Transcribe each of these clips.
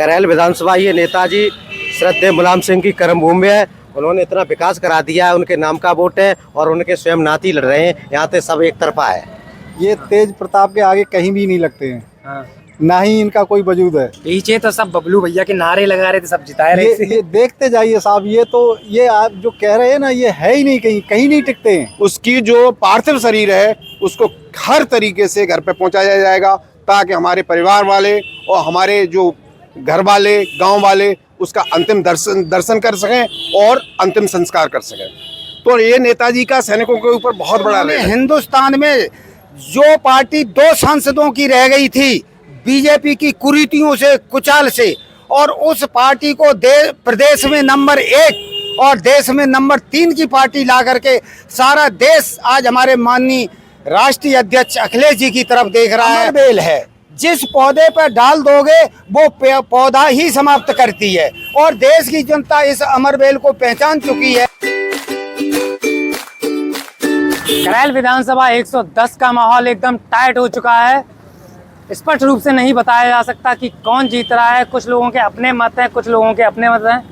करैल विधानसभा ये नेताजी श्रद्धेय मुलायम सिंह की कर्मभूमि है। उन्होंने इतना विकास करा दिया है, उनके नाम का वोट है और उनके स्वयं नाती लड़ रहे हैं। यहाँ पे सब एक तरफा है। ये तेज प्रताप के आगे कहीं भी नहीं लगते हैं। हाँ। ना ही इनका कोई वजूद है। पीछे तो सब बबलू भैया के नारे लगा रहे थे, सब जिताए रहे थे। ये देखते जाइए साहब, ये आप जो कह रहे हैं ना, ये है ही नहीं, कहीं नहीं टिकते हैं। उसकी जो पार्थिव शरीर है उसको हर तरीके से घर पे पहुंचाया जाएगा ताकि हमारे परिवार वाले और हमारे जो घर वाले गांव वाले उसका अंतिम दर्शन कर सकें और अंतिम संस्कार कर सकें। तो ये नेताजी का सैनिकों के ऊपर बहुत बड़ा है। हिंदुस्तान में जो पार्टी 2 सांसदों की रह गई थी बीजेपी की कुरीतियों से, कुचाल से, और उस पार्टी को प्रदेश में नंबर 1 और देश में नंबर 3 की पार्टी ला करके सारा देश आज हमारे माननीय राष्ट्रीय अध्यक्ष अखिलेश जी की तरफ देख रहा है। बेल है, जिस पौधे पर डाल दोगे वो पौधा ही समाप्त करती है और देश की जनता इस अमरबेल को पहचान चुकी है। करैल विधानसभा 110 का माहौल एकदम टाइट हो चुका है। स्पष्ट रूप से नहीं बताया जा सकता कि कौन जीत रहा है। कुछ लोगों के अपने मत हैं, कुछ लोगों के अपने मत हैं।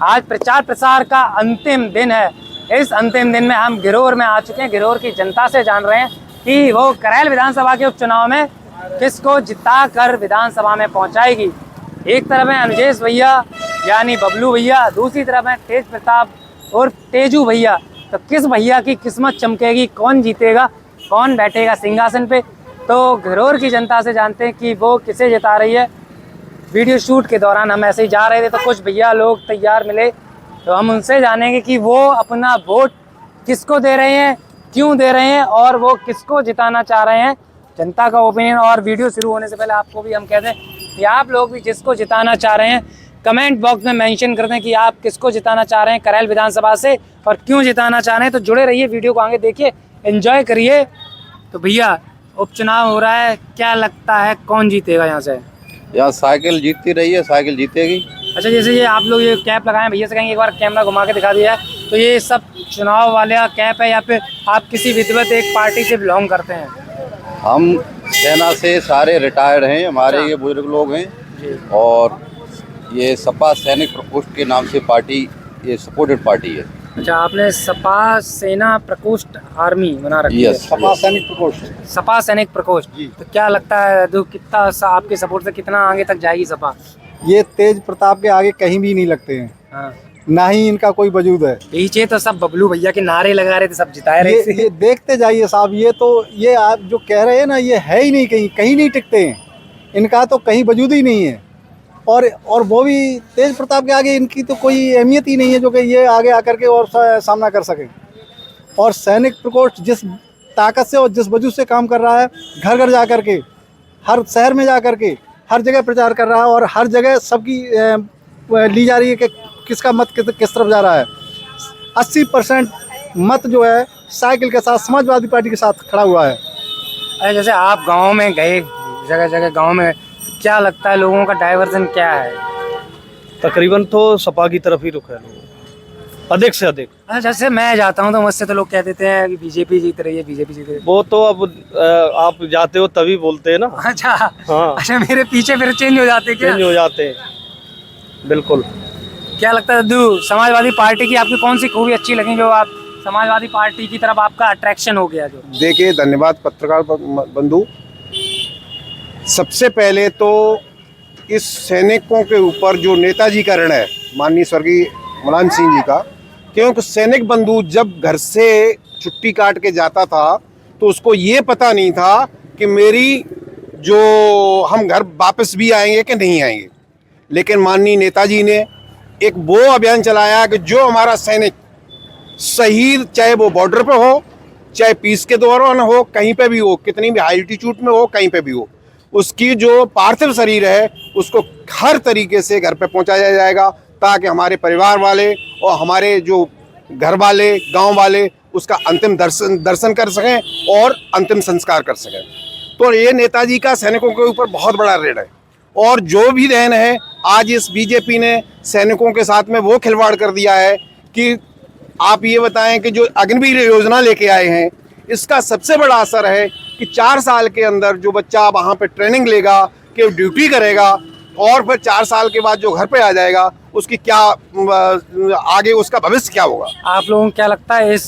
आज प्रचार प्रसार का अंतिम दिन है। इस अंतिम दिन में हम गिरोर में आ चुके हैं। गिरोर की जनता से जान रहे हैं कि वो करैल विधानसभा के उपचुनाव में किसको जिता कर विधानसभा में पहुंचाएगी। एक तरफ है अनुजेश भैया यानी बबलू भैया, दूसरी तरफ है तेज प्रताप और तेजू भैया। तो किस भैया की किस्मत चमकेगी, कौन जीतेगा, कौन बैठेगा सिंहासन पे, तो गिरोर की जनता से जानते हैं कि वो किसे जिता रही है। वीडियो शूट के दौरान हम ऐसे ही जा रहे थे तो कुछ भैया लोग तैयार मिले, तो हम उनसे जानेंगे कि वो अपना वोट किसको दे रहे हैं, क्यों दे रहे हैं और वो किसको जिताना चाह रहे हैं। जनता का ओपिनियन। और वीडियो शुरू होने से पहले आपको भी हम कहते हैं कि आप लोग भी जिसको जिताना चाह रहे हैं कमेंट बॉक्स में मेंशन कर दें कि आप किसको जिताना चाह रहे हैं करैल विधानसभा से और क्यों जिताना चाह रहे हैं। तो जुड़े रहिए, वीडियो को आगे देखिए, एंजॉय करिए। तो भैया उपचुनाव हो रहा है, क्या लगता है कौन जीतेगा यहाँ से? यहाँ साइकिल जीतती रही है, साइकिल जीतेगी। अच्छा, जैसे ये आप लोग ये कैप लगाए, भैया से कहेंगे एक बार कैमरा घुमा के दिखा दिया है, तो ये सब चुनाव वाले कैप है या फिर आप किसी विधिवत एक पार्टी से बिलोंग करते हैं? हम सेना से सारे रिटायर्ड हैं, हमारे ये बुजुर्ग लोग हैं और ये सपा सैनिक प्रकोष्ठ के नाम से पार्टी, ये सपोर्टेड पार्टी है। अच्छा, आपने सपा सेना प्रकोष्ठ आर्मी बना रखी है? सपा सैनिक प्रकोष्ठ। सपा सैनिक प्रकोष्ठ। तो क्या लगता है कितना आपके सपोर्ट से कितना आगे तक जाएगी सपा? ये तेज प्रताप के आगे कहीं भी नहीं लगते हैं। हाँ। ना ही इनका कोई वजूद है। पीछे तो सब बबलू भैया के नारे लगा रहे थे, सब जिताए रहे थे। ये देखते जाइए साहब, ये आप जो कह रहे हैं ना, ये है ही नहीं, कहीं नहीं टिकते हैं। इनका तो कहीं वजूद ही नहीं है। और वो भी तेज प्रताप के आगे इनकी तो कोई अहमियत ही नहीं है जो कि ये आगे आकर के और सामना कर सके। और सैनिक प्रकोष्ठ जिस ताकत से और जिस वजूद से काम कर रहा है, घर घर जा कर के, हर शहर में जा कर के, हर जगह प्रचार कर रहा है और हर जगह सबकी ली जा रही है कि किसका मत किस तरफ जा रहा है। 80% मत जो है साइकिल के साथ, समाजवादी पार्टी के साथ खड़ा हुआ है। अरे जैसे आप गांव में गए, जगह जगह गांव में, क्या लगता है लोगों का डाइवर्जन क्या है? तकरीबन तो सपा की तरफ ही रुख है लोगों, अधिक से अधिक। अच्छा, जैसे मैं जाता हूँ तो मुझसे तो लोग कह देते हैं कि बीजेपी जीत रही है, बीजेपी जीत रही है। वो तो अब आप जाते हो तभी बोलते हैं ना। अच्छा। हाँ। अच्छा, मेरे पीछे फिर चेंज हो जाते हैं क्या? चेंज हो जाते हैं, बिल्कुल। क्या लगता है दद्दू, समाजवादी पार्टी की आपकी कौन सी खूबी अच्छी लगी जो आप समाजवादी पार्टी की तरफ आपका अट्रैक्शन हो गया? जो देखिए, धन्यवाद पत्रकार बंधु। सबसे पहले तो इस सैनिकों के ऊपर जो नेताजी का ऋण है माननीय स्वर्गीय मुलायम सिंह जी का, क्योंकि सैनिक बंधु जब घर से छुट्टी काट के जाता था तो उसको ये पता नहीं था कि मेरी जो हम घर वापस भी आएंगे कि नहीं आएंगे। लेकिन माननीय नेताजी ने एक वो अभियान चलाया कि जो हमारा सैनिक शहीद, चाहे वो बॉर्डर पे हो, चाहे पीस के दौरान हो, कहीं पे भी हो, कितनी भी हाई एल्टीट्यूड में हो, कहीं पे भी हो, उसकी जो पार्थिव शरीर है उसको हर तरीके से घर पे पहुंचाया जाएगा ताकि हमारे परिवार वाले और हमारे जो घर वाले, गांव वाले उसका अंतिम दर्शन कर सकें और अंतिम संस्कार कर सकें। तो ये नेताजी का सैनिकों के ऊपर बहुत बड़ा ऋण है। और जो भी ऋण है, आज इस बीजेपी ने सैनिकों के साथ में वो खिलवाड़ कर दिया है कि आप ये बताएं कि जो अग्निवीर योजना लेके आए हैं, इसका सबसे बड़ा असर है कि 4 साल के अंदर जो बच्चा वहाँ पे ट्रेनिंग लेगा, कि ड्यूटी करेगा, और फिर 4 साल के बाद जो घर पे आ जाएगा उसकी क्या आगे उसका भविष्य क्या होगा। आप लोगों को क्या लगता है इस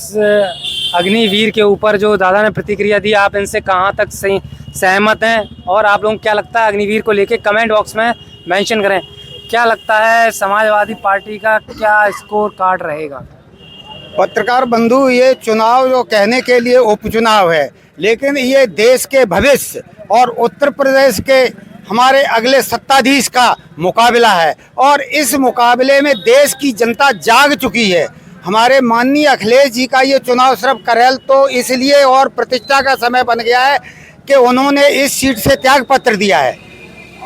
अग्निवीर के ऊपर जो दादा ने प्रतिक्रिया दी, आप इनसे कहाँ तक सहमत हैं? और आप लोगों को क्या लगता है अग्निवीर को लेके कमेंट बॉक्स में मेंशन करें। क्या लगता है समाजवादी पार्टी का क्या स्कोर कार्ड रहेगा? पत्रकार बंधु, ये चुनाव जो कहने के लिए उपचुनाव है, लेकिन ये देश के भविष्य और उत्तर प्रदेश के हमारे अगले सत्ताधीश का मुकाबला है। और इस मुकाबले में देश की जनता जाग चुकी है। हमारे माननीय अखिलेश जी का ये चुनाव सिर्फ करेल तो इसलिए और प्रतिष्ठा का समय बन गया है कि उन्होंने इस सीट से त्याग पत्र दिया है।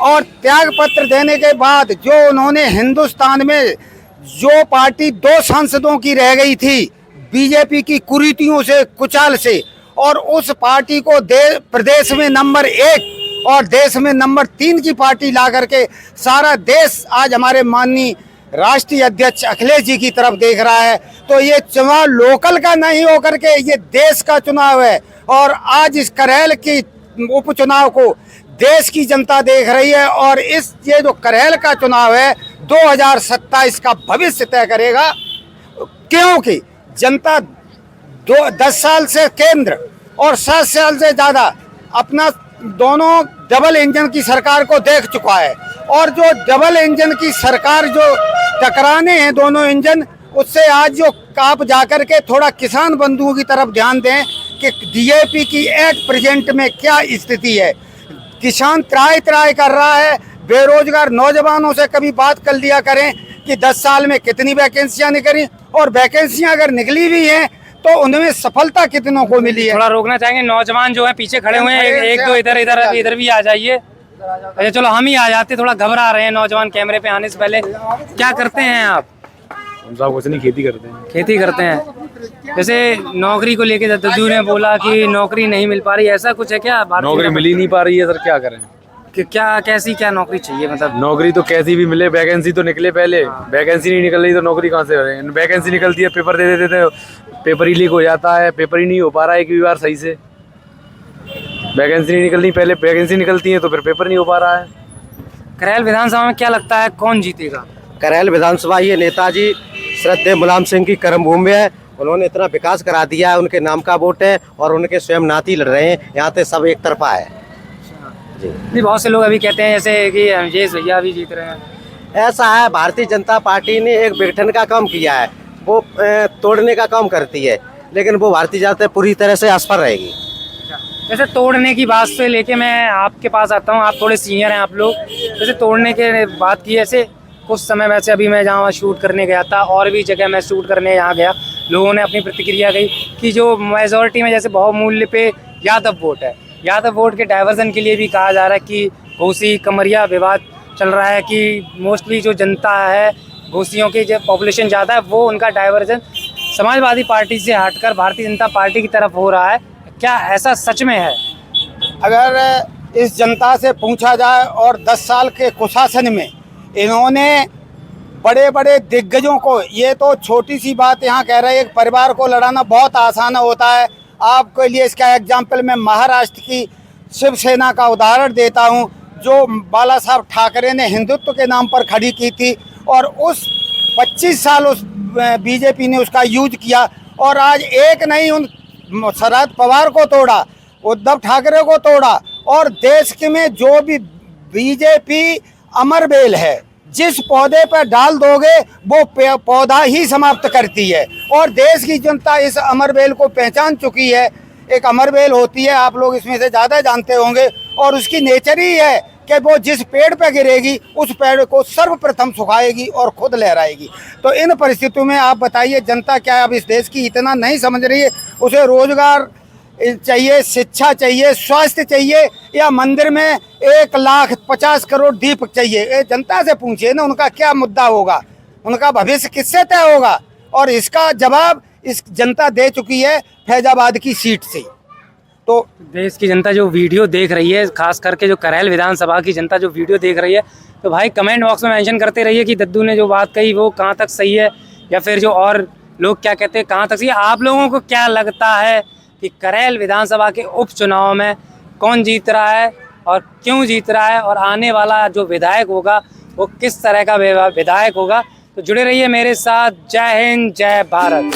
और त्याग पत्र देने के बाद जो उन्होंने हिंदुस्तान में जो पार्टी 2 सांसदों की रह गई थी बीजेपी की कुरीतियों से, कुचाल से, और उस पार्टी को प्रदेश में नंबर 1 और देश में नंबर 3 की पार्टी ला करके सारा देश आज हमारे माननीय राष्ट्रीय अध्यक्ष अखिलेश जी की तरफ देख रहा है। तो ये चुनाव लोकल का नहीं होकर के ये देश का चुनाव है। और आज इस करेल की उपचुनाव को देश की जनता देख रही है। और ये जो करेल का चुनाव है 2027 का भविष्य तय करेगा, क्योंकि जनता 10 साल से केंद्र और 7 साल से ज़्यादा अपना दोनों डबल इंजन की सरकार को देख चुका है। और जो डबल इंजन की सरकार जो टकराने हैं दोनों इंजन, उससे आज जो आप जाकर के थोड़ा किसान बंधुओं की तरफ ध्यान दें कि डीएपी की एट प्रेजेंट में क्या स्थिति है। किसान त्राही कर रहा है। बेरोजगार नौजवानों से कभी बात कर लिया करें कि 10 साल में कितनी वैकेंसियां निकली, और वैकेंसियां अगर निकली भी हैं तो उनमें सफलता कितनों को मिली है। थोड़ा रोकना चाहेंगे, नौजवान जो है पीछे खड़े हुए हैं, एक दो इधर भी आ जाइए। अच्छा चलो हम ही आ जाते, थोड़ा घबरा रहे हैं नौजवान कैमरे पे आने से पहले। क्या करते हैं आप? हम साहब कुछ नहीं, खेती करते हैं। खेती करते हैं। जैसे नौकरी को लेके दद्दू ने बोला कि नौकरी नहीं मिल पा रही, ऐसा कुछ है क्या? नौकरी मिल ही नहीं पा रही है सर, क्या करें? कि क्या नौकरी चाहिए? मतलब नौकरी तो कैसी भी मिले, वैकेंसी तो निकले पहले। वैकेंसी नहीं निकल रही तो नौकरी कहाँ से करें? वैकेंसी निकलती है, पेपर दे देते थे, पेपर ही लीक हो जाता है, पेपर ही नहीं हो पा रहा है एक भी बार सही से। वैकेंसी नहीं निकलनी, पहले वैकेंसी निकलती है तो फिर पेपर नहीं हो पा रहा है। करेल विधानसभा में क्या लगता है कौन जीतेगा? करेल विधानसभा ये नेताजी श्रद्धेय मुलायम सिंह की कर्म भूमि है। उन्होंने इतना विकास करा दिया है, उनके नाम का वोट है और उनके स्वयं नाती लड़ रहे हैं। यहाँ पे सब एक तरफा है जी। नहीं, बहुत से लोग अभी कहते हैं जैसे कि राजेश भैया भी जीत रहे हैं। ऐसा है, भारतीय जनता पार्टी ने एक विघटन का काम किया है, वो तोड़ने का काम करती है, लेकिन वो भारतीय जनता पूरी तरह से असफल रहेगी। जैसे तोड़ने की बात से लेके मैं आपके पास आता हूँ, आप थोड़े सीनियर हैं आप लोग। जैसे तोड़ने के बात की, ऐसे कुछ समय वैसे अभी मैं जहाँ शूट करने गया था और भी जगह मैं शूट करने यहाँ गया, लोगों ने अपनी प्रतिक्रिया दी कि जो मेजॉरिटी में जैसे बहुमूल्य पे यादव वोट है, यादव वोट के डाइवर्जन के लिए भी कहा जा रहा है कि घोसी कमरिया विवाद चल रहा है कि मोस्टली जो जनता है, घोसियों की जो पॉपुलेशन ज़्यादा है, वो उनका डाइवर्जन समाजवादी पार्टी से हटकर भारतीय जनता पार्टी की तरफ हो रहा है। क्या ऐसा सच में है? अगर इस जनता से पूछा जाए और 10 साल के कुशासन में इन्होंने बड़े बड़े दिग्गजों को, ये तो छोटी सी बात यहाँ कह रहे हैं, एक परिवार को लड़ाना बहुत आसान होता है। आपके लिए इसका एग्जाम्पल मैं महाराष्ट्र की शिवसेना का उदाहरण देता हूँ, जो बाला साहब ठाकरे ने हिंदुत्व के नाम पर खड़ी की थी और उस 25 साल उस बीजेपी ने उसका यूज किया। और आज एक नहीं, उन शरद पवार को तोड़ा, उद्धव ठाकरे को तोड़ा, और देश के में जो भी बीजेपी अमरबेल है, जिस पौधे पर डाल दोगे वो पौधा ही समाप्त करती है। और देश की जनता इस अमरबेल को पहचान चुकी है। एक अमरबेल होती है, आप लोग इसमें से ज़्यादा जानते होंगे, और उसकी नेचर ही है कि वो जिस पेड़ पर गिरेगी उस पेड़ को सर्वप्रथम सुखाएगी और खुद लहराएगी। तो इन परिस्थितियों में आप बताइए, जनता क्या अब इस देश की इतना नहीं समझ रही है? उसे रोजगार चाहिए, शिक्षा चाहिए, स्वास्थ्य चाहिए, या मंदिर में 1,50,000 करोड़ दीप चाहिए? ये जनता से पूछिए ना, उनका क्या मुद्दा होगा, उनका भविष्य किससे तय होगा? और इसका जवाब इस जनता दे चुकी है फैजाबाद की सीट से। तो देश की जनता जो वीडियो देख रही है, खास करके जो करेल विधानसभा की जनता जो वीडियो देख रही है, तो भाई कमेंट बॉक्स में मेंशन करते रहिए कि दद्दू ने जो बात कही वो कहाँ तक सही है, या फिर जो और लोग क्या कहते हैं कहाँ तक सही है। आप लोगों को क्या लगता है कि करेल विधानसभा के उपचुनाव में कौन जीत रहा है? और क्यों जीत रहा है और आने वाला जो विधायक होगा वो किस तरह का विधायक होगा। तो जुड़े रहिए मेरे साथ। जय हिंद, जय भारत।